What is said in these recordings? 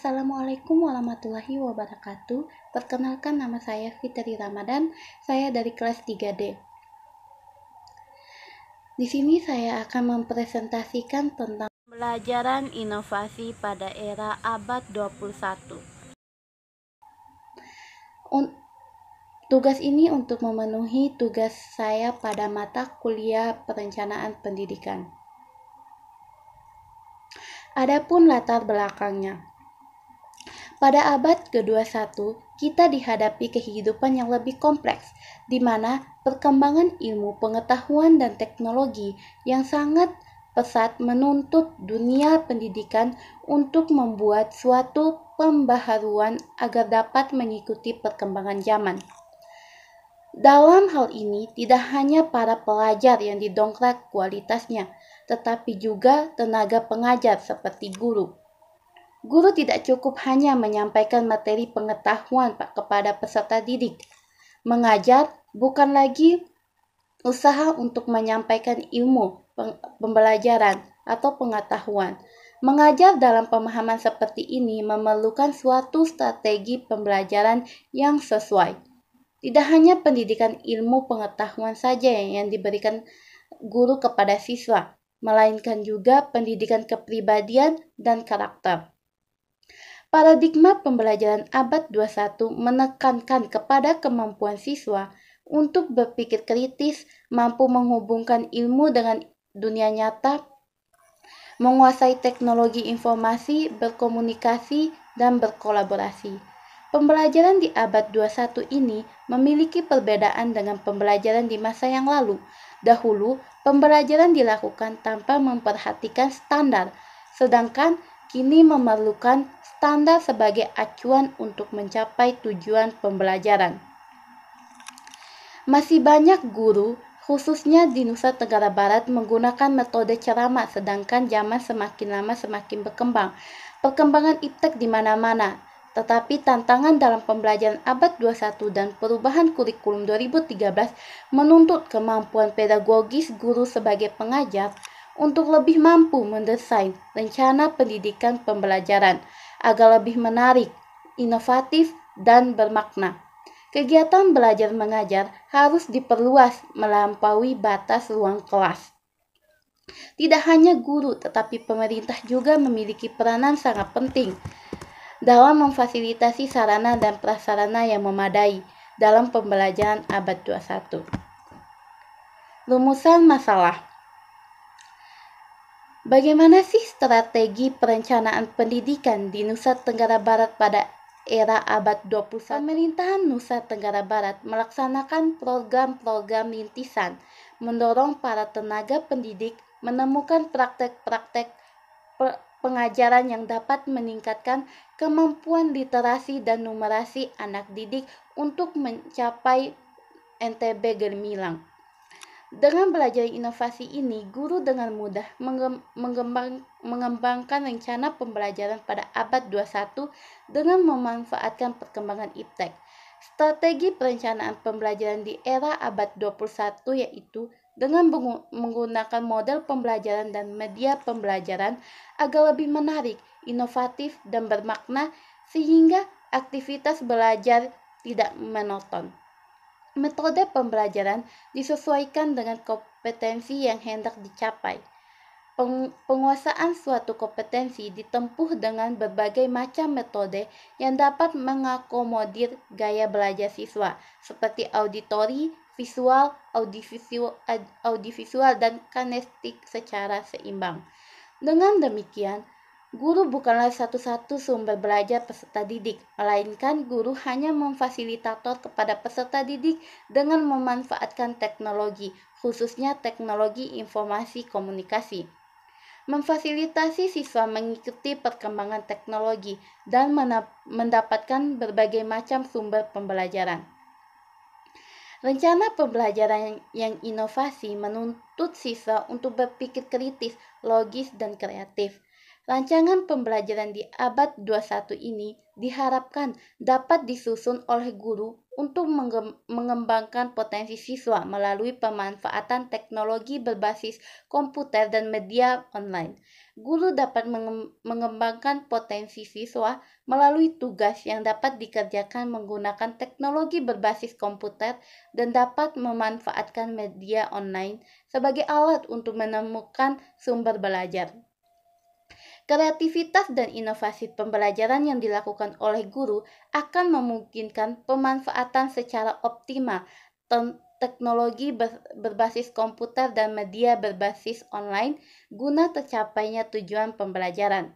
Assalamualaikum warahmatullahi wabarakatuh. Perkenalkan, nama saya Fitri Ramadan. Saya dari kelas 3D. Di sini saya akan mempresentasikan tentang pembelajaran inovasi pada era abad 21. Tugas ini untuk memenuhi tugas saya pada mata kuliah perencanaan pendidikan. Adapun latar belakangnya. Pada abad ke-21, kita dihadapi kehidupan yang lebih kompleks, di mana perkembangan ilmu pengetahuan dan teknologi yang sangat pesat menuntut dunia pendidikan untuk membuat suatu pembaharuan agar dapat mengikuti perkembangan zaman. Dalam hal ini, tidak hanya para pelajar yang didongkrak kualitasnya, tetapi juga tenaga pengajar seperti guru. Guru tidak cukup hanya menyampaikan materi pengetahuan kepada peserta didik. Mengajar bukan lagi usaha untuk menyampaikan ilmu, pembelajaran, atau pengetahuan. Mengajar dalam pemahaman seperti ini memerlukan suatu strategi pembelajaran yang sesuai. Tidak hanya pendidikan ilmu pengetahuan saja yang diberikan guru kepada siswa, melainkan juga pendidikan kepribadian dan karakter. Paradigma pembelajaran abad 21 menekankan kepada kemampuan siswa untuk berpikir kritis, mampu menghubungkan ilmu dengan dunia nyata, menguasai teknologi informasi, berkomunikasi, dan berkolaborasi. Pembelajaran di abad 21 ini memiliki perbedaan dengan pembelajaran di masa yang lalu. Dahulu, pembelajaran dilakukan tanpa memperhatikan standar, sedangkan kini memerlukan standar sebagai acuan untuk mencapai tujuan pembelajaran. Masih banyak guru, khususnya di Nusa Tenggara Barat, menggunakan metode ceramah, sedangkan zaman semakin lama semakin berkembang. Perkembangan iptek di mana-mana, tetapi tantangan dalam pembelajaran abad 21 dan perubahan kurikulum 2013 menuntut kemampuan pedagogis guru sebagai pengajar untuk lebih mampu mendesain rencana pendidikan pembelajaran agar lebih menarik, inovatif, dan bermakna. Kegiatan belajar mengajar harus diperluas melampaui batas ruang kelas. Tidak hanya guru, tetapi pemerintah juga memiliki peranan sangat penting dalam memfasilitasi sarana dan prasarana yang memadai dalam pembelajaran abad 21. Rumusan masalah. Bagaimana sih strategi perencanaan pendidikan di Nusa Tenggara Barat pada era abad 21? Pemerintahan Nusa Tenggara Barat melaksanakan program-program rintisan, mendorong para tenaga pendidik menemukan praktek-praktek pengajaran yang dapat meningkatkan kemampuan literasi dan numerasi anak didik untuk mencapai NTB gemilang. Dengan belajar inovasi ini, guru dengan mudah mengembangkan rencana pembelajaran pada abad 21 dengan memanfaatkan perkembangan iptek. Strategi perencanaan pembelajaran di era abad 21 yaitu dengan menggunakan model pembelajaran dan media pembelajaran agar lebih menarik, inovatif, dan bermakna sehingga aktivitas belajar tidak monoton. Metode pembelajaran disesuaikan dengan kompetensi yang hendak dicapai. Penguasaan suatu kompetensi ditempuh dengan berbagai macam metode yang dapat mengakomodir gaya belajar siswa, seperti auditori, visual, audiovisual, dan kinestik secara seimbang. Dengan demikian, guru bukanlah satu-satu sumber belajar peserta didik, melainkan guru hanya memfasilitator kepada peserta didik dengan memanfaatkan teknologi, khususnya teknologi informasi komunikasi. Memfasilitasi siswa mengikuti perkembangan teknologi dan mendapatkan berbagai macam sumber pembelajaran. Rencana pembelajaran yang inovasi menuntut siswa untuk berpikir kritis, logis, dan kreatif. Rancangan pembelajaran di abad 21 ini diharapkan dapat disusun oleh guru untuk mengembangkan potensi siswa melalui pemanfaatan teknologi berbasis komputer dan media online. Guru dapat mengembangkan potensi siswa melalui tugas yang dapat dikerjakan menggunakan teknologi berbasis komputer dan dapat memanfaatkan media online sebagai alat untuk menemukan sumber belajar. Kreativitas dan inovasi pembelajaran yang dilakukan oleh guru akan memungkinkan pemanfaatan secara optimal teknologi berbasis komputer dan media berbasis online guna tercapainya tujuan pembelajaran.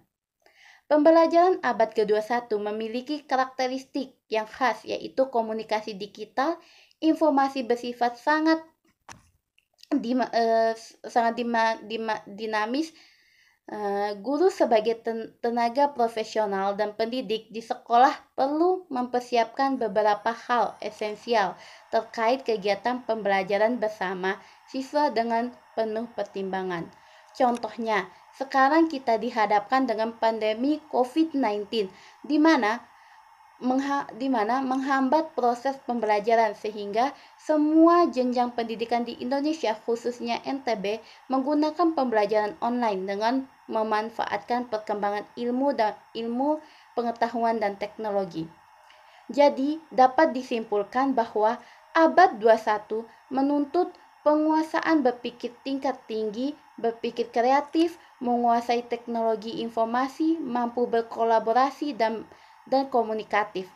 Pembelajaran abad ke-21 memiliki karakteristik yang khas, yaitu komunikasi digital, informasi bersifat sangat dinamis. Guru sebagai tenaga profesional dan pendidik di sekolah perlu mempersiapkan beberapa hal esensial terkait kegiatan pembelajaran bersama siswa dengan penuh pertimbangan. Contohnya, sekarang kita dihadapkan dengan pandemi COVID-19, di mana menghambat proses pembelajaran sehingga semua jenjang pendidikan di Indonesia khususnya NTB menggunakan pembelajaran online dengan memanfaatkan perkembangan ilmu pengetahuan dan teknologi. Jadi dapat disimpulkan bahwa abad 21 menuntut penguasaan berpikir tingkat tinggi, berpikir kreatif, menguasai teknologi informasi, mampu berkolaborasi dan komunikatif.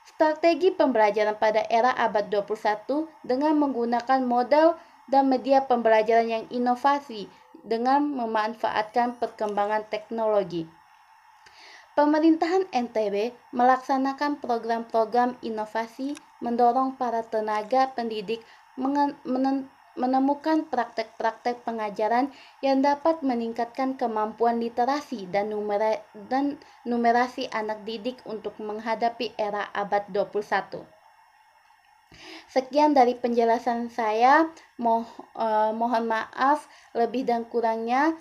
Strategi pembelajaran pada era abad 21 dengan menggunakan model dan media pembelajaran yang inovasi dengan memanfaatkan perkembangan teknologi. Pemerintahan NTB melaksanakan program-program inovasi mendorong para tenaga pendidik menemukan praktek-praktek pengajaran yang dapat meningkatkan kemampuan literasi dan numerasi anak didik untuk menghadapi era abad 21. Sekian dari penjelasan saya, mohon maaf lebih dan kurangnya.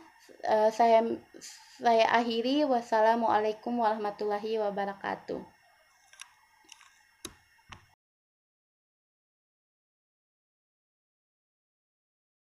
Saya akhiri. Wassalamualaikum warahmatullahi wabarakatuh.